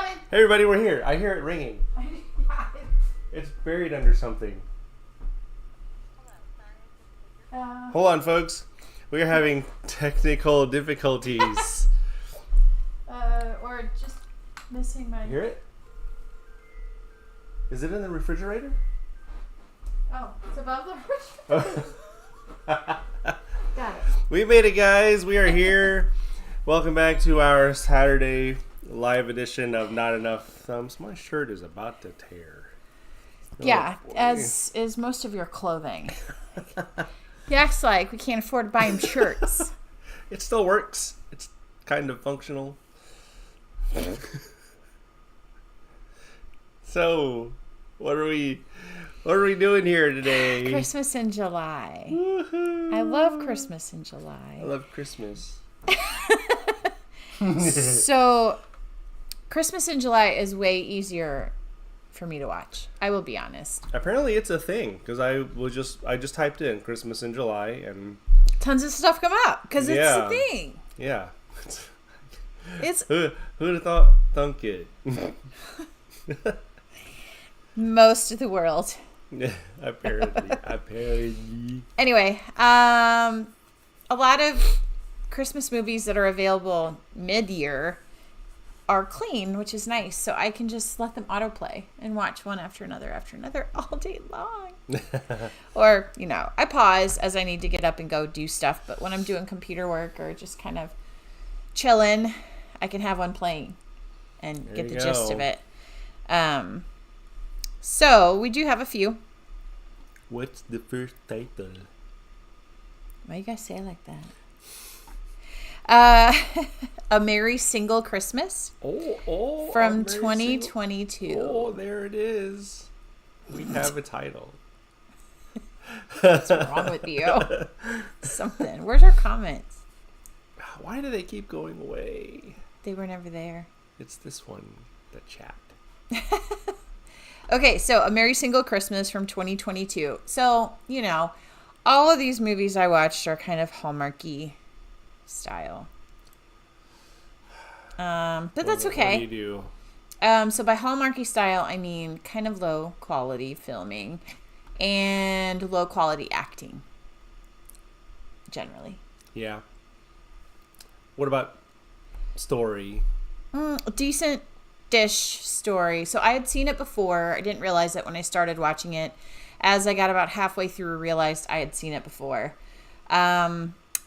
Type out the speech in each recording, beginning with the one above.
Hey everybody, we're here. I hear it ringing. It's buried under something. Hold on, folks. We are having technical difficulties. Or just missing my... You hear it? Is it in the refrigerator? Oh, it's above the refrigerator. Got it. We made it, guys. We are here. Welcome back to our Saturday live edition of Not Enough Thumbs. My shirt is about to tear. Yeah, boy. as is most of your clothing. He acts like we can't afford to buy him shirts. It still works. It's kind of functional. So, what are we doing here today? Christmas in July. Woohoo. I love Christmas in July. I love Christmas. So, Christmas in July is way easier for me to watch. I will be honest. Apparently, it's a thing because I just typed in Christmas in July and Tons of stuff come up because it's a thing. yeah. It's Who'd have thunk it? most of the world. Apparently. Anyway, a lot of Christmas movies that are available mid-year are clean, which is nice. So I can just let them autoplay and watch one after another all day long. Or, I pause as I need to get up and go do stuff. But when I'm doing computer work or just kind of chilling, I can have one playing and get the gist of it. So we do have a few. What's the first title? Why you guys say it like that? A Merry Single Christmas. From 2022. Oh, there it is. We have a title. What's wrong with you? Something. Where's our comments? Why do they keep going away? They were never there. It's this one, the chat. Okay, so A Merry Single Christmas from 2022. So, all of these movies I watched are kind of Hallmarky style. But that's okay. What do you do? So by Hallmarky style, I mean kind of low quality filming and low quality acting. Generally. Yeah. What about story? Decent-ish story. So I had seen it before. I didn't realize it when I started watching it. As I got about halfway through, realized I had seen it before.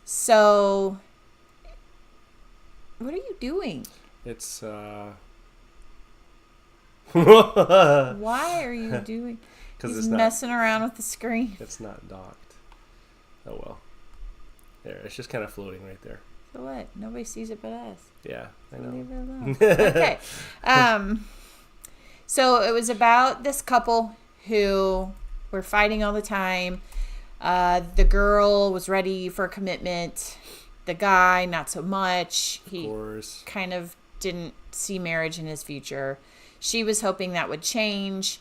So what are you doing? It's Why are you doing? Because He's messing around with the screen. It's not docked. Oh well. There, it's just kind of floating right there. So what? Nobody sees it but us. Yeah, I know. Leave it alone. Okay. So it was about this couple who were fighting all the time. The girl was ready for a commitment. The guy, not so much. He kind of didn't see marriage in his future. She was hoping that would change.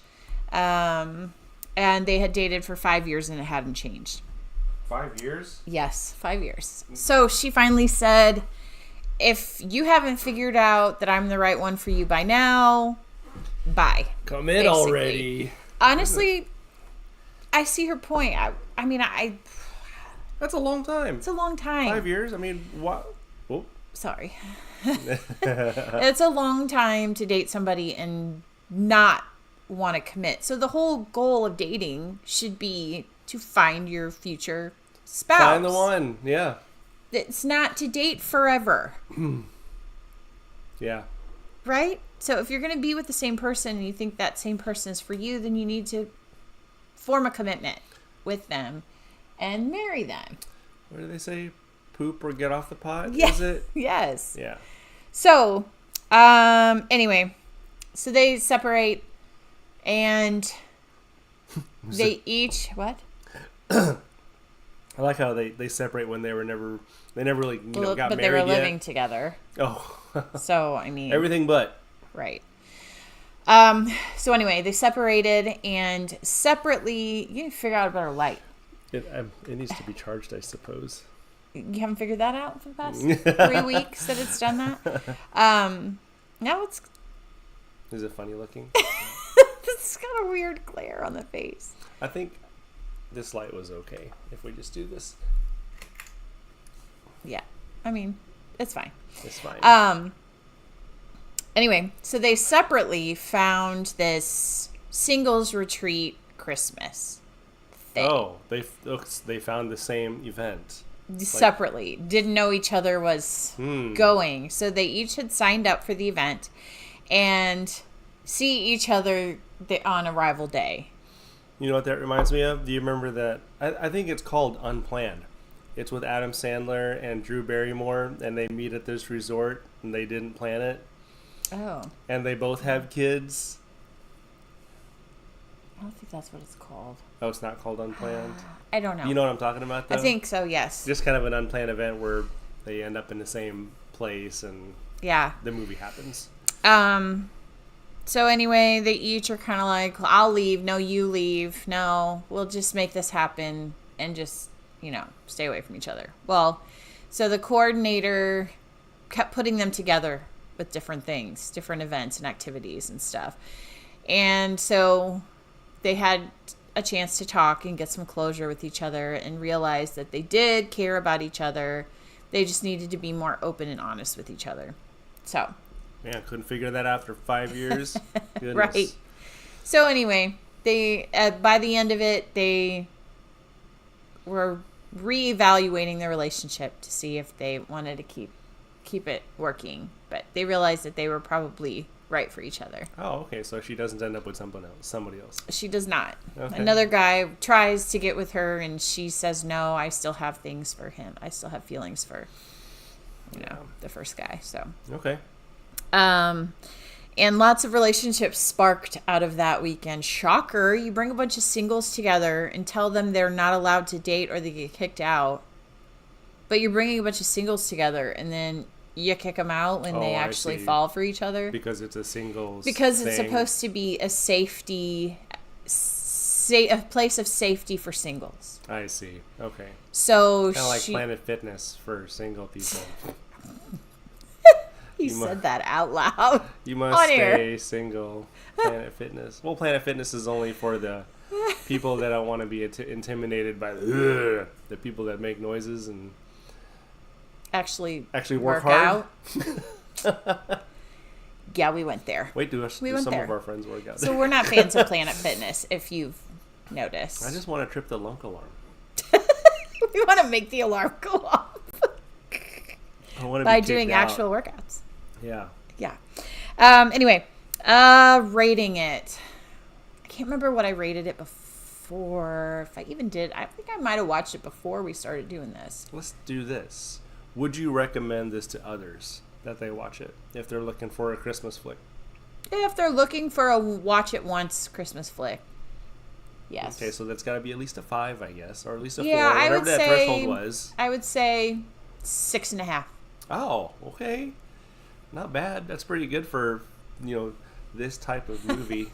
And they had dated for 5 years and it hadn't changed. 5 years? Yes, 5 years. So she finally said, if you haven't figured out that I'm the right one for you by now, bye. Come in already. Honestly, I see her point. I mean, That's a long time. It's a long time. 5 years? I mean, what? Oh. Sorry. It's a long time to date somebody and not want to commit. So the whole goal of dating should be to find your future spouse. Find the one, yeah. It's not to date forever. Yeah. Right? So if you're going to be with the same person and you think that same person is for you, then you need to form a commitment with them and marry them. What do they say? Poop or get off the pot? Yeah. Is it? Yes. Yeah. So, anyway, so they separate and they each, what? I like how they separate when they never really got married. But they were living together. Oh. So, I mean. Everything but. Right. So anyway, they separated and separately, you need to figure out a better light. It needs to be charged, I suppose. You haven't figured that out for the past 3 weeks that it's done that? No, Is it funny looking? It's got a weird glare on the face. I think this light was okay if we just do this. Yeah. I mean, it's fine. It's fine. Anyway, so they separately found this singles retreat Christmas thing. Oh, they found the same event. Separately. Didn't know each other was going. So they each had signed up for the event and see each other on arrival day. You know what that reminds me of? Do you remember that? I think it's called Unplanned. It's with Adam Sandler and Drew Barrymore, and they meet at this resort, and they didn't plan it. Oh. And they both have kids. I don't think that's what it's called. Oh, it's not called Unplanned? I don't know. You know what I'm talking about, though? I think so, yes. Just kind of an unplanned event where they end up in the same place, and yeah, the movie happens. So anyway, they each are kind of like, I'll leave. No, you leave. No, we'll just make this happen and just, stay away from each other. Well, so the coordinator kept putting them together with different things, different events and activities and stuff. And so they had a chance to talk and get some closure with each other and realize that they did care about each other. They just needed to be more open and honest with each other. So... yeah, couldn't figure that out after 5 years. Goodness. Right. So anyway, they by the end of it, they were reevaluating their relationship to see if they wanted to keep it working. But they realized that they were probably right for each other. Oh, okay. So she doesn't end up with somebody else. She does not. Okay. Another guy tries to get with her, and she says, no, I still have things for him. I still have feelings for, the first guy. So. Okay. And lots of relationships sparked out of that weekend. Shocker, you bring a bunch of singles together and tell them they're not allowed to date or they get kicked out. But you're bringing a bunch of singles together and then you kick them out when they actually fall for each other. Because it's a singles Because it's thing. supposed to be a a place of safety for singles. I see. Okay. So kind of like Planet Fitness for single people. He said that out loud. You must stay single. Planet Fitness. Well, Planet Fitness is only for the people that don't want to be intimidated by the people that make noises and actually work hard. Out. Yeah, we went there. Wait, do some of our friends work out there? So we're not fans of Planet Fitness, if you've noticed. I just want to trip the lunk alarm. We want to make the alarm go off by doing actual workouts. Yeah. Yeah. Anyway, rating it. I can't remember what I rated it before. If I even did, I think I might have watched it before we started doing this. Let's do this. Would you recommend this to others that they watch it if they're looking for a Christmas flick? If they're looking for a watch it once Christmas flick. Yes. Okay, so that's got to be at least a 5, I guess, or at least a 4, I whatever would that say, threshold was. I would say 6.5. Oh, okay. Not bad. That's pretty good for, this type of movie.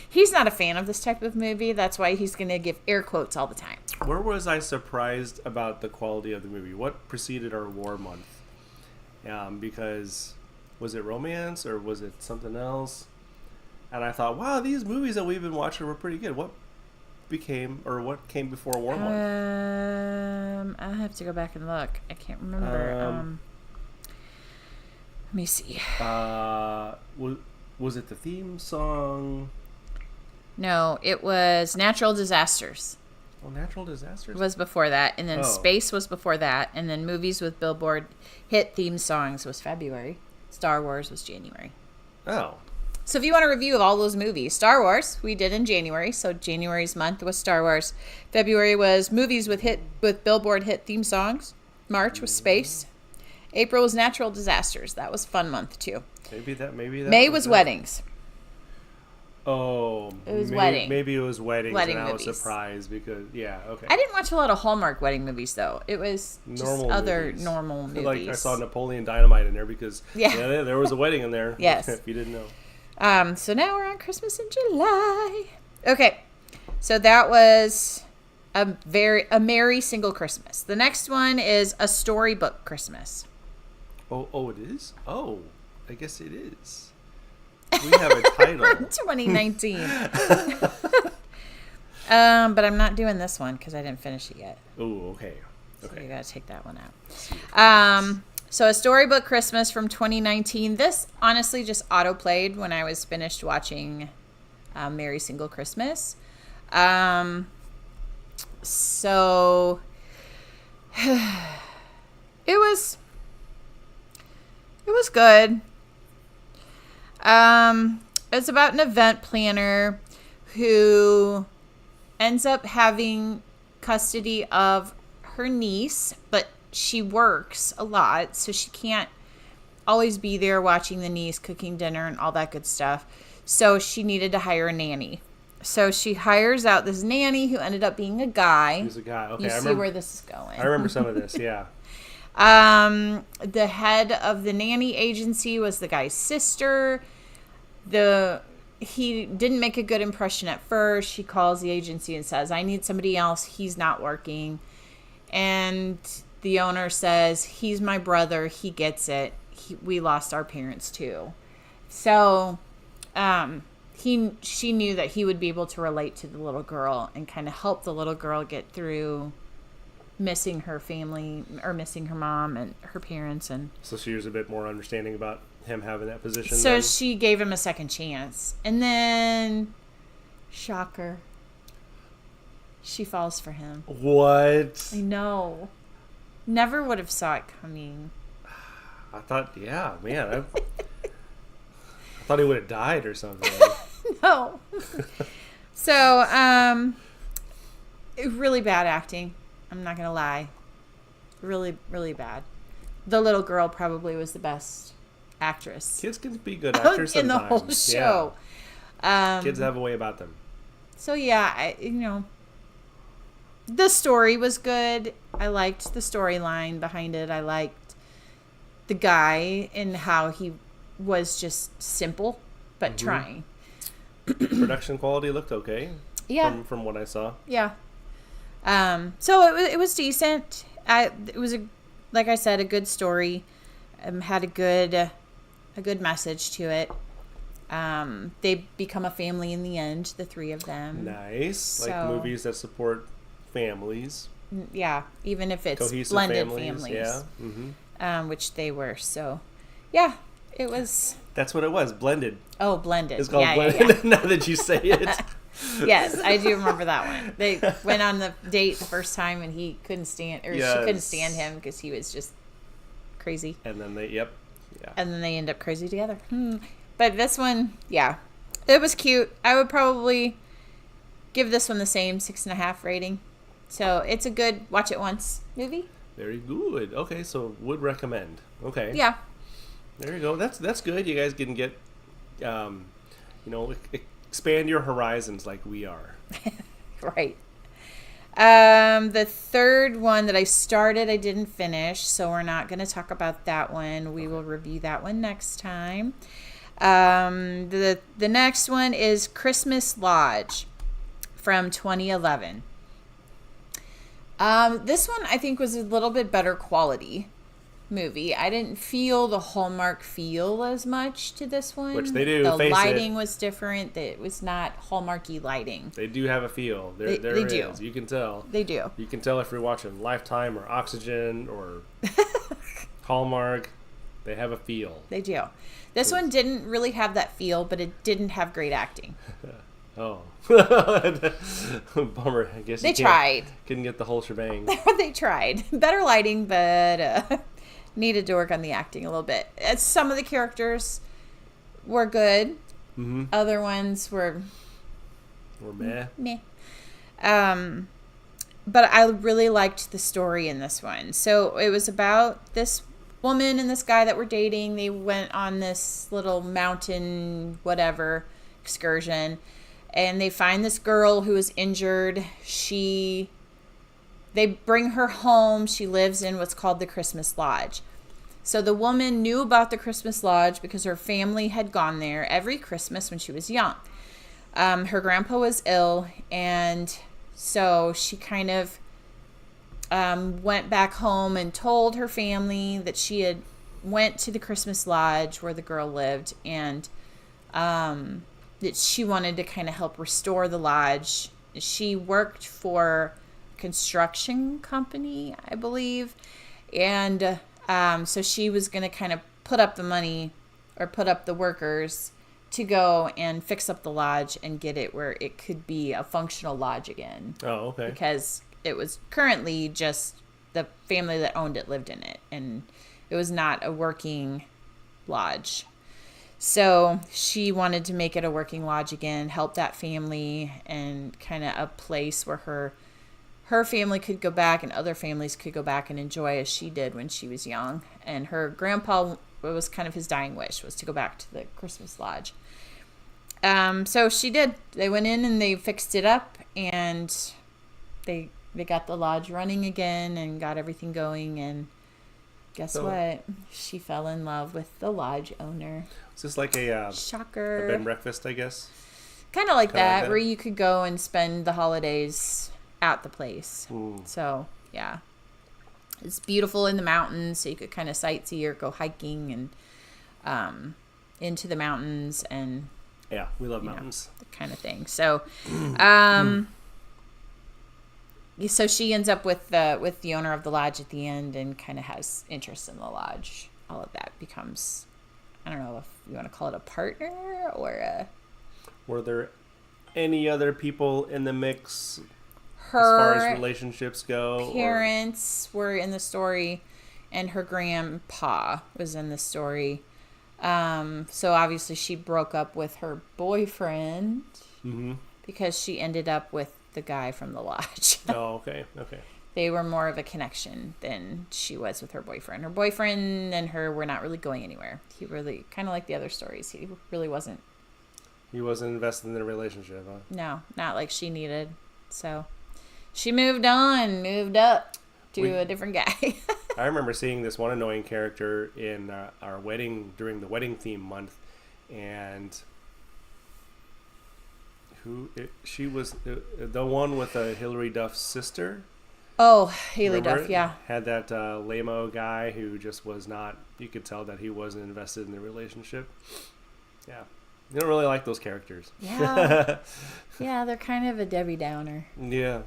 He's not a fan of this type of movie. That's why he's going to give air quotes all the time. Where was I surprised about the quality of the movie? What preceded our war month? Because was it romance or was it something else? And I thought, wow, these movies that we've been watching were pretty good. What came before war month? I'll have to go back and look. I can't remember. Let me see. Was it the theme song? No, it was Natural Disasters. Oh, Natural Disasters? Was before that, and then Space was before that, and then movies with Billboard hit theme songs was February. Star Wars was January. Oh. So if you want a review of all those movies, Star Wars we did in January, so January's month was Star Wars. February was movies with Billboard hit theme songs. March was Space. April was Natural Disasters. That was a fun month too. Maybe that. May was weddings. Oh, it was wedding. Maybe it was weddings, and I was movies. surprised because okay. I didn't watch a lot of Hallmark wedding movies though. It was just normal movies. Like I saw Napoleon Dynamite in there because there was a wedding in there. Yes, if you didn't know. So now we're on Christmas in July. Okay, so that was a merry single Christmas. The next one is a storybook Christmas. Oh, it is. Oh, I guess it is. We have a title. 2019. But I'm not doing this one because I didn't finish it yet. Oh, okay. So you Okay. got to take that one out. So A Storybook Christmas from 2019. This honestly just auto-played when I was finished watching Merry Single Christmas. So it was good. It's about an event planner who ends up having custody of her niece, but she works a lot, so she can't always be there watching the niece, cooking dinner, and all that good stuff. So she needed to hire a nanny. So she hires out this nanny who ended up being a guy. He's a guy. Okay, You I see remember. where this is going. I remember some of this. Yeah. The head of the nanny agency was the guy's sister. He didn't make a good impression at first. She calls the agency and says, I need somebody else. He's not working. And the owner says, he's my brother. He gets it. We lost our parents too. So she knew that he would be able to relate to the little girl and kind of help the little girl get through missing her family or missing her mom and her parents. And So she was a bit more understanding about him having that position. so then? she gave him a second chance. And then, shocker, she falls for him. What? I know. Never would have saw it coming. I thought, yeah, man. I thought he would have died or something. No. So, really bad acting. I'm not going to lie. Really, really bad. The little girl probably was the best actress Kids can be good actors in the sometimes. whole show. Yeah. Kids have a way about them. So, yeah, the story was good. I liked the storyline behind it. I liked the guy and how he was just simple but trying. Production quality looked okay. Yeah. From what I saw. Yeah. So it was decent. It was like I said, a good story. Had a good message to it. They become a family in the end, the three of them. Nice. Like So- movies that support families. Yeah, even if it's Cohesive blended families. Yeah. Mm-hmm. which they were. So, yeah, it was. That's what it was. Blended. Oh, blended. It's called yeah, blended. yeah, yeah. Now that you say it. Yes, I do remember that one. They went on the date the first time, and he couldn't stand, or she couldn't Yes. stand him because he was just crazy. And then yeah. And then they end up crazy together. But this one, yeah, it was cute. I would probably give this one the same 6.5 rating. So it's a good watch it once movie. Very good. Okay, so would recommend. Okay. Yeah. There you go. That's good. You guys can get, expand your horizons like we are. Right. The third one that I started, I didn't finish, so we're not going to talk about that one. We will review that one next time. The next one is Christmas Lodge from 2011. This one I think was a little bit better quality movie. I didn't feel the Hallmark feel as much to this one. Which they do, The face it. lighting was different. It was not Hallmarky lighting. They do have a feel. There They it do. is. You can tell. They do. You can tell if you're watching Lifetime or Oxygen or Hallmark. They have a feel. They do. This one didn't really have that feel, but it didn't have great acting. Oh. Bummer. I guess They you tried. couldn't get the whole shebang. They tried. Better lighting, but needed to work on the acting a little bit. Some of the characters were good. Mm-hmm. Other ones were Or meh. meh. But I really liked the story in this one. So it was about this woman and this guy that were dating. They went on this little mountain whatever excursion, and they find this girl who is injured. They bring her home. She lives in what's called the Christmas Lodge. So the woman knew about the Christmas Lodge because her family had gone there every Christmas when she was young. Her grandpa was ill, and so she kind of went back home and told her family that she had went to the Christmas Lodge where the girl lived and that she wanted to kind of help restore the lodge. She worked for a construction company, I believe. And so she was going to kind of put up the money or put up the workers to go and fix up the lodge and get it where it could be a functional lodge again. Oh, okay. Because it was currently just the family that owned it lived in it, and it was not a working lodge. So she wanted to make it a working lodge again, help that family, and kind of a place where her family could go back and other families could go back and enjoy as she did when she was young. And her grandpa, it was kind of his dying wish, was to go back to the Christmas lodge. So she did. They went in and they fixed it up, and they got the lodge running again and got everything going. And guess what? She fell in love with the lodge owner. Is this like a shocker? A bed and breakfast, I guess. Kind of like that, where you could go and spend the holidays at the place. So yeah, it's beautiful in the mountains, so you could kind of sightsee or go hiking and into the mountains, and yeah, we love mountains, the kind of thing. So so she ends up with the owner of the lodge at the end and kind of has interest in the lodge. All of that becomes, I don't know if you want to call it a partner or a... Were there any other people in the mix as Her far as relationships go? parents were in the story, and her grandpa was in the story. So obviously she broke up with her boyfriend because she ended up with the guy from the lodge. Oh, okay. They were more of a connection than she was with her boyfriend. Her boyfriend and her were not really going anywhere. He really, kind of like the other stories, he really wasn't. He wasn't invested in the relationship, huh? No, not like she needed. So she moved up to a different guy. I remember seeing this one annoying character in our wedding, during the wedding theme month, and she was the one with Hillary Duff's sister. Oh, Haley Remember Duff, yeah. Had that lame-o guy who just was not, you could tell that he wasn't invested in the relationship. Yeah. You don't really like those characters. Yeah. Yeah, they're kind of a Debbie Downer. Yeah.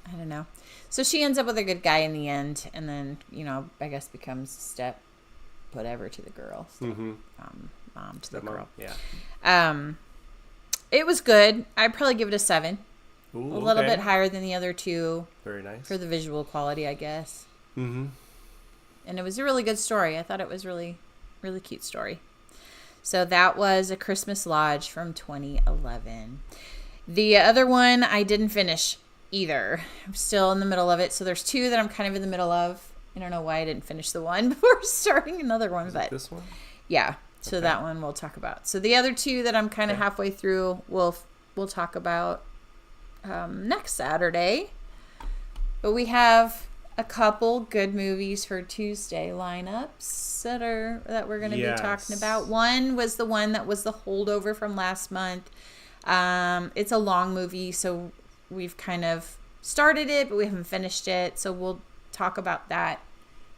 I don't know. So she ends up with a good guy in the end, and then, I guess becomes step whatever to the girl. Mom to the girl. Yeah. It was good. I'd probably give it a 7. Ooh, a little bit higher than the other two. Very nice. For the visual quality, I guess. Mm-hmm. And it was a really good story. I thought it was really, really cute story. So that was A Christmas Lodge from 2011. The other one I didn't finish either. I'm still in the middle of it. So there's 2 that I'm kind of in the middle of. I don't know why I didn't finish the one before starting another one. But this one? Yeah. So that one we'll talk about. So the other 2 that I'm kind of halfway through, we'll talk about next Saturday. But we have a couple good movies for Tuesday lineups that we're going to be talking about. One was the one that was the holdover from last month. It's a long movie, so we've kind of started it, but we haven't finished it. So we'll talk about that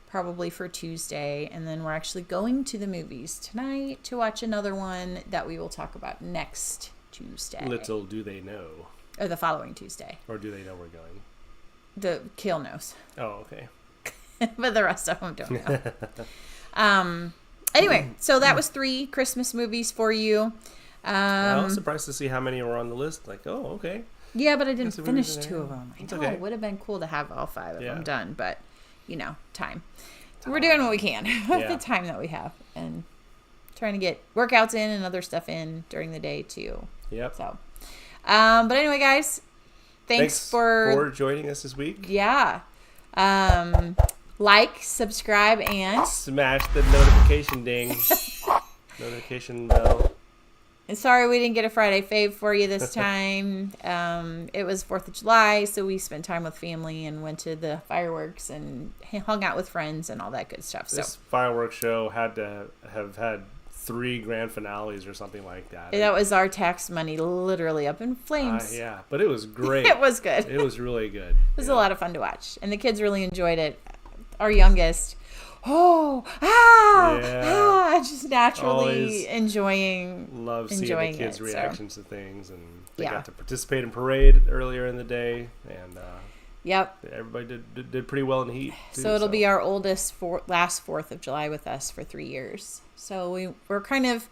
probably for Tuesday. And then we're actually going to the movies tonight to watch another one that we will talk about next Tuesday. Little do they know. Or the following Tuesday. Or do they know we're going? The Kale knows. Oh, okay. But the rest of them don't know. Anyway, so that was 3 Christmas movies for you. I was surprised to see how many were on the list. Like, oh, okay. Yeah, but I didn't finish 2 of them. I know, okay. It would have been cool to have all 5 of them done, but, time. We're doing what we can with the time that we have, and trying to get workouts in and other stuff in during the day, too. Yep. So, but anyway, guys, thanks for joining us this week. Yeah. Like, subscribe, and smash the notification ding. Notification bell. And sorry we didn't get a Friday fave for you this time. It was 4th of July, so we spent time with family and went to the fireworks and hung out with friends and all that good stuff. This fireworks show had to have had 3 grand finales or something like that. That was our tax money literally up in flames. Yeah, but it was great. It was good. It was really good. It was a lot of fun to watch. And the kids really enjoyed it. Our youngest, just now naturally Always enjoying seeing the kids' it, reactions to things, and they Yeah. got to participate in parade earlier in the day, and Yep. everybody did pretty well in the heat. Too, So it'll be our oldest last 4th of July with us for 3 years. So we're kind of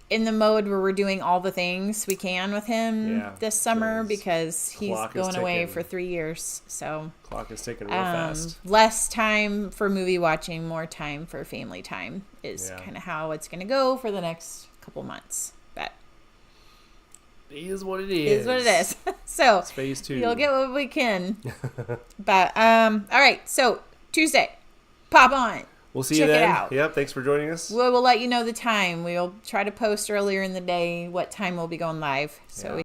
in the mode where we're doing all the things we can with him this summer because he's going away for 3 years. So clock is ticking real fast. Less time for movie watching, more time for family time is kind of how it's going to go for the next couple months. But it is what it it is. is what it is. So It's phase 2. you'll get what we can. But all right. So Tuesday, pop on. We'll see Check you it then. out. Yep. Thanks for joining us. We'll let you know the time. We'll try to post earlier in the day what time we'll be going live. So Yeah.